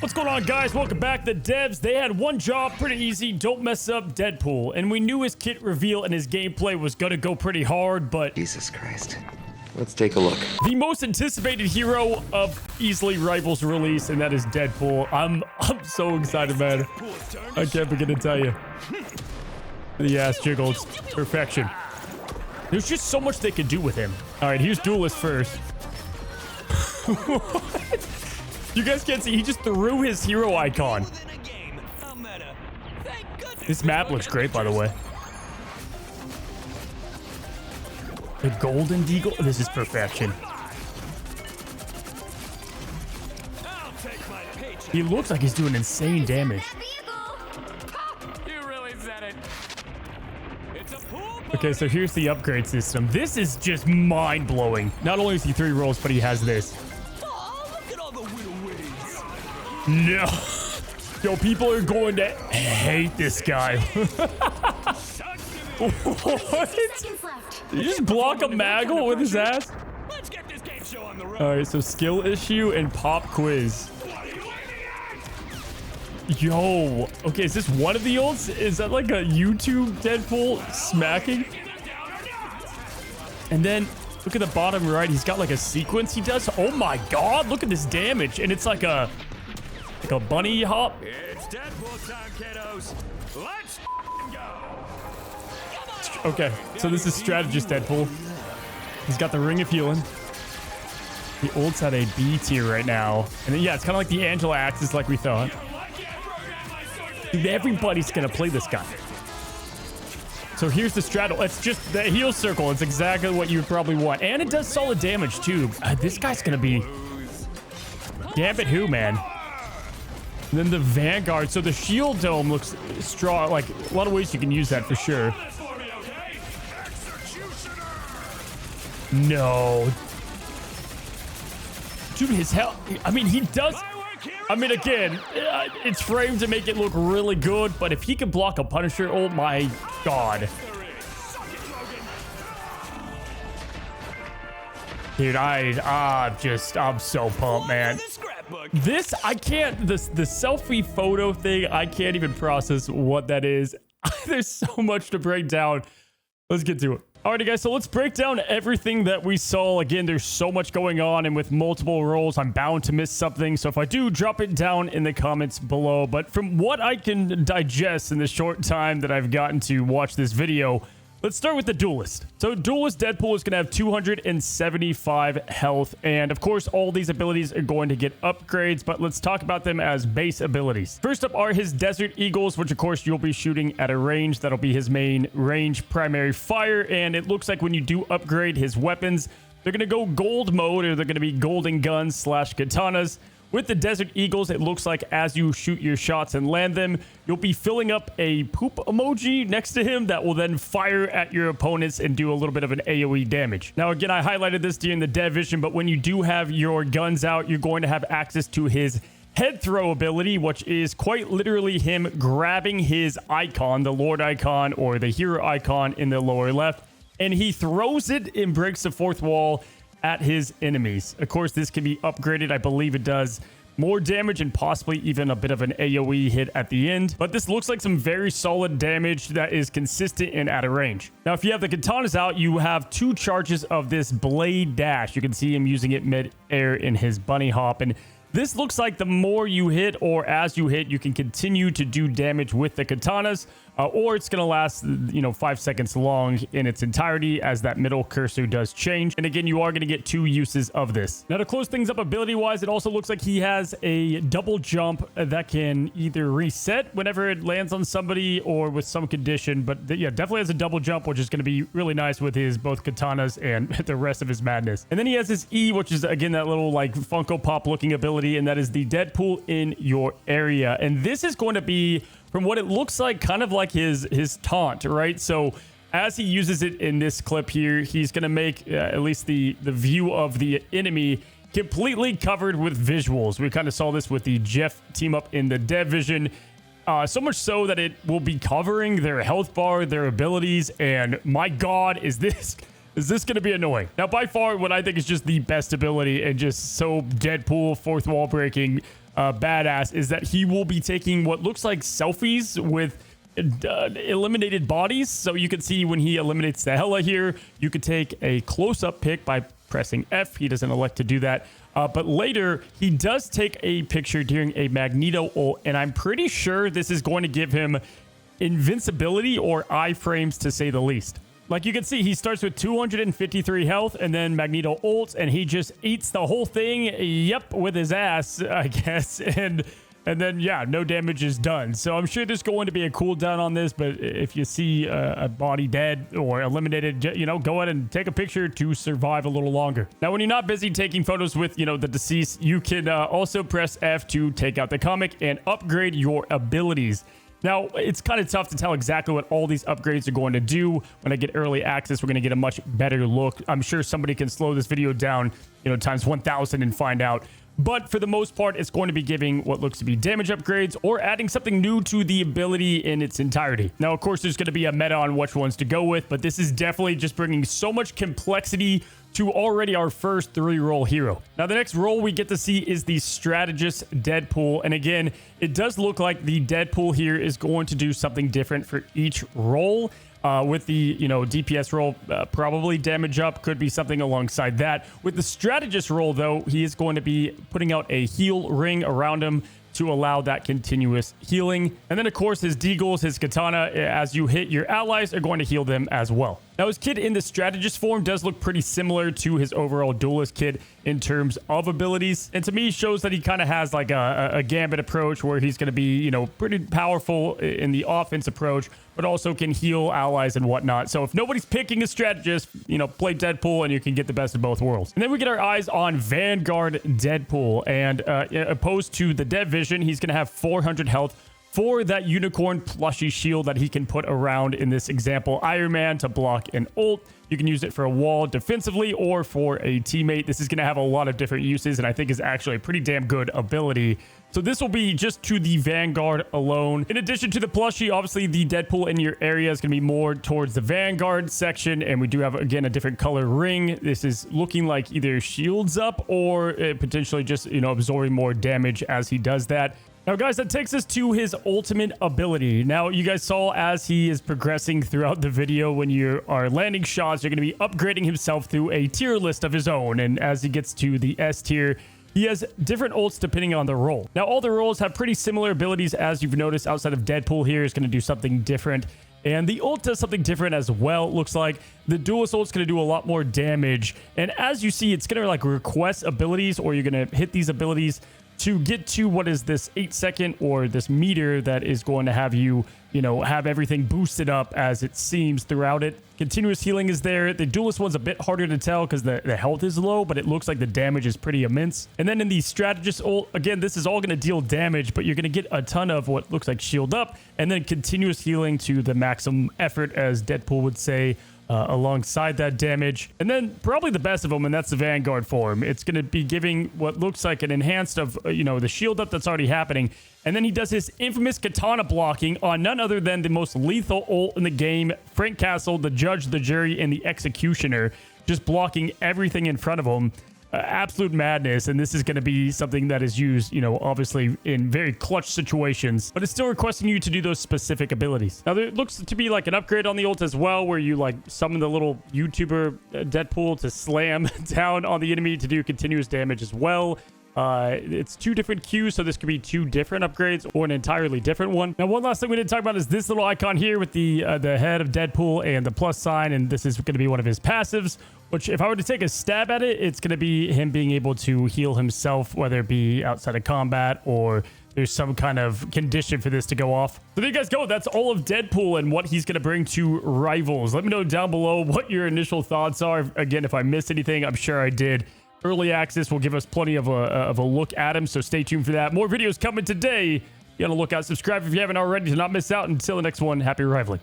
What's going on, guys? Welcome back. The devs, they had one job, pretty easy. Don't mess up Deadpool. And we knew his kit reveal and his gameplay was gonna go pretty hard, but Jesus Christ. Let's take a look. the most anticipated hero of easily rivals release, and that is Deadpool. I'm so excited, man. I can't begin to tell you. The ass jiggles. Perfection. There's just so much they could do with him. All right, here's Duelist first. You guys can't see. He just threw his hero icon. This map looks great, by the way. The golden deagle. This is perfection. He looks like he's doing insane damage. Okay, so here's the upgrade system. This is just mind-blowing. Not only is he 3 rolls, but he has this. No. Yo, people are going to hate this guy. What? Did you just block a Maggle with his ass? Alright, so skill issue and pop quiz. Yo. Okay, is this one of the ults? Is that like a YouTube Deadpool smacking? And then look at the bottom right. He's got like a sequence he does. Oh my god, look at this damage. And it's like a bunny hop. It's Deadpool time, kiddos. Let's go. Okay, so this is Strategist Deadpool. He's got the Ring of Healing. The ult's at a B tier right now. And then, yeah, it's kind of like the Angela Axis like we thought. Dude, everybody's going to play this guy. So here's the straddle. It's just the heal circle. It's exactly what you would probably want. And it does solid damage, too. This guy's going to be... Gambit who, man? And then the Vanguard. So the shield dome looks strong. Like, a lot of ways you can use that for sure. No. Dude, his health... I mean, he does... I mean, again, it's framed to make it look really good, but if he can block a Punisher, oh my god. Dude, I'm so pumped, man. This, I can't, the selfie photo thing, I can't even process what that is. There's so much to break down. Let's get to it. Alrighty, guys, so let's break down everything that we saw. Again, there's so much going on, and with multiple roles, I'm bound to miss something. So if I do, drop it down in the comments below. But from what I can digest in the short time that I've gotten to watch this video, let's start with the Duelist. So Duelist Deadpool is going to have 275 health. And of course, all these abilities are going to get upgrades, but let's talk about them as base abilities. First up are his Desert Eagles, which of course you'll be shooting at a range. That'll be his main range primary fire. And it looks like when you do upgrade his weapons, they're going to go gold mode, or they're going to be golden guns / katanas. With the Desert Eagles, it looks like as you shoot your shots and land them, you'll be filling up a poop emoji next to him that will then fire at your opponents and do a little bit of an AoE damage. Now, again, I highlighted this during the dev vision, but when you do have your guns out, you're going to have access to his head throw ability, which is quite literally him grabbing his icon, the Lord icon or the hero icon in the lower left, and he throws it and breaks the fourth wall at his enemies. Of course, this can be upgraded. I believe it does more damage and possibly even a bit of an AoE hit at the end. But this looks like some very solid damage that is consistent and at a range. Now, if you have the katanas out, you have 2 charges of this blade dash. You can see him using it mid-air in his bunny hop. And this looks like the more you hit, or as you hit, you can continue to do damage with the katanas, or it's going to last, 5 seconds long in its entirety, as that middle cursor does change. And again, you are going to get 2 uses of this. Now, to close things up ability-wise, it also looks like he has a double jump that can either reset whenever it lands on somebody or with some condition. But yeah, definitely has a double jump, which is going to be really nice with his both katanas and the rest of his madness. And then he has his E, which is, again, that little like Funko Pop looking ability, and that is the Deadpool in your area. And this is going to be, from what it looks like, kind of like his taunt, right? So as he uses it in this clip here, he's going to make at least the view of the enemy completely covered with visuals. We kind of saw this with the Jeff team up in the dev vision. So much so that it will be covering their health bar, their abilities, and my god, is this going to be annoying? Now, by far, what I think is just the best ability and just so Deadpool, fourth wall breaking. badass is that he will be taking what looks like selfies with eliminated bodies. So you can see when he eliminates the Hela here, you could take a close-up pic by pressing F. He doesn't elect to do that. But later, he does take a picture during a Magneto ult, and I'm pretty sure this is going to give him invincibility or iframes, to say the least. Like you can see, he starts with 253 health, and then Magneto ults, and he just eats the whole thing, yep, with his ass, I guess, and then, yeah, no damage is done. So I'm sure there's going to be a cooldown on this, but if you see a body dead or eliminated, you know, go ahead and take a picture to survive a little longer. Now, when you're not busy taking photos with, you know, the deceased, you can also press F to take out the comic and upgrade your abilities. Now, it's kind of tough to tell exactly what all these upgrades are going to do. When I get early access, we're going to get a much better look. I'm sure somebody can slow this video down, you know, times 1,000 and find out. But for the most part, it's going to be giving what looks to be damage upgrades or adding something new to the ability in its entirety. Now, of course, there's going to be a meta on which ones to go with, but this is definitely just bringing so much complexity to already our first 3-role hero. Now, the next role we get to see is the Strategist Deadpool. And again, it does look like the Deadpool here is going to do something different for each role. With the, you know, DPS role, probably damage up could be something alongside that. With the Strategist role, though, he is going to be putting out a heal ring around him to allow that continuous healing. And then, of course, his deagles, his katana, as you hit your allies, are going to heal them as well. Now, his kit in the Strategist form does look pretty similar to his overall Duelist kit in terms of abilities. And to me, shows that he kind of has like a gambit approach where he's going to be, you know, pretty powerful in the offense approach, but also can heal allies and whatnot. So if nobody's picking a Strategist, you know, play Deadpool and you can get the best of both worlds. And then we get our eyes on Vanguard Deadpool. And opposed to the Dead Vision, he's going to have 400 health for that unicorn plushie shield that he can put around, in this example, Iron Man, to block an ult. You can use it for a wall defensively or for a teammate. This is going to have a lot of different uses, and I think is actually a pretty damn good ability. So this will be just to the Vanguard alone. In addition to the plushie, obviously the Deadpool in your area is going to be more towards the Vanguard section. And we do have, again, a different color ring. This is looking like either shields up or potentially just, you know, absorbing more damage as he does that. Now, guys, that takes us to his ultimate ability. Now, you guys saw as he is progressing throughout the video, when you are landing shots, you're going to be upgrading himself through a tier list of his own. And as he gets to the S tier, he has different ults depending on the role. Now, all the roles have pretty similar abilities, as you've noticed. Outside of Deadpool here is going to do something different. And the ult does something different as well. It looks like the Duelist ult's going to do a lot more damage. And as you see, it's going to like request abilities, or you're going to hit these abilities to get to what is this 8-second or this meter that is going to have you, you know, have everything boosted up as it seems throughout it. Continuous healing is there. The Duelist one's a bit harder to tell because the health is low, but it looks like the damage is pretty immense. And then in the Strategist ult, again, this is all going to deal damage, but you're going to get a ton of what looks like shield up, and then continuous healing to the maximum effort, as Deadpool would say, alongside that damage. And then probably the best of them, and that's the Vanguard form. It's going to be giving what looks like an enhanced of, you know, the shield up that's already happening. And then he does his infamous katana blocking on none other than the most lethal ult in the game, Frank Castle, the judge, the jury, and the executioner, just blocking everything in front of him. Absolute madness. And this is going to be something that is used, you know, obviously in very clutch situations, but it's still requesting you to do those specific abilities. Now, there looks to be like an upgrade on the ult as well, where you like summon the little YouTuber Deadpool to slam down on the enemy to do continuous damage as well. It's 2 different queues, so this could be 2 different upgrades or an entirely different one. Now, one last thing we didn't talk about is this little icon here with the head of Deadpool and the plus sign, and this is going to be one of his passives, which if I were to take a stab at it, it's going to be him being able to heal himself, whether it be outside of combat or there's some kind of condition for this to go off. So there you guys go. That's all of Deadpool and what he's going to bring to Rivals. Let me know down below what your initial thoughts are. Again, if I missed anything, I'm sure I did. Early access will give us plenty of a look at him, so stay tuned for that. More videos coming today. Be on the lookout. Subscribe if you haven't already to not miss out. Until the next one, happy rivaling.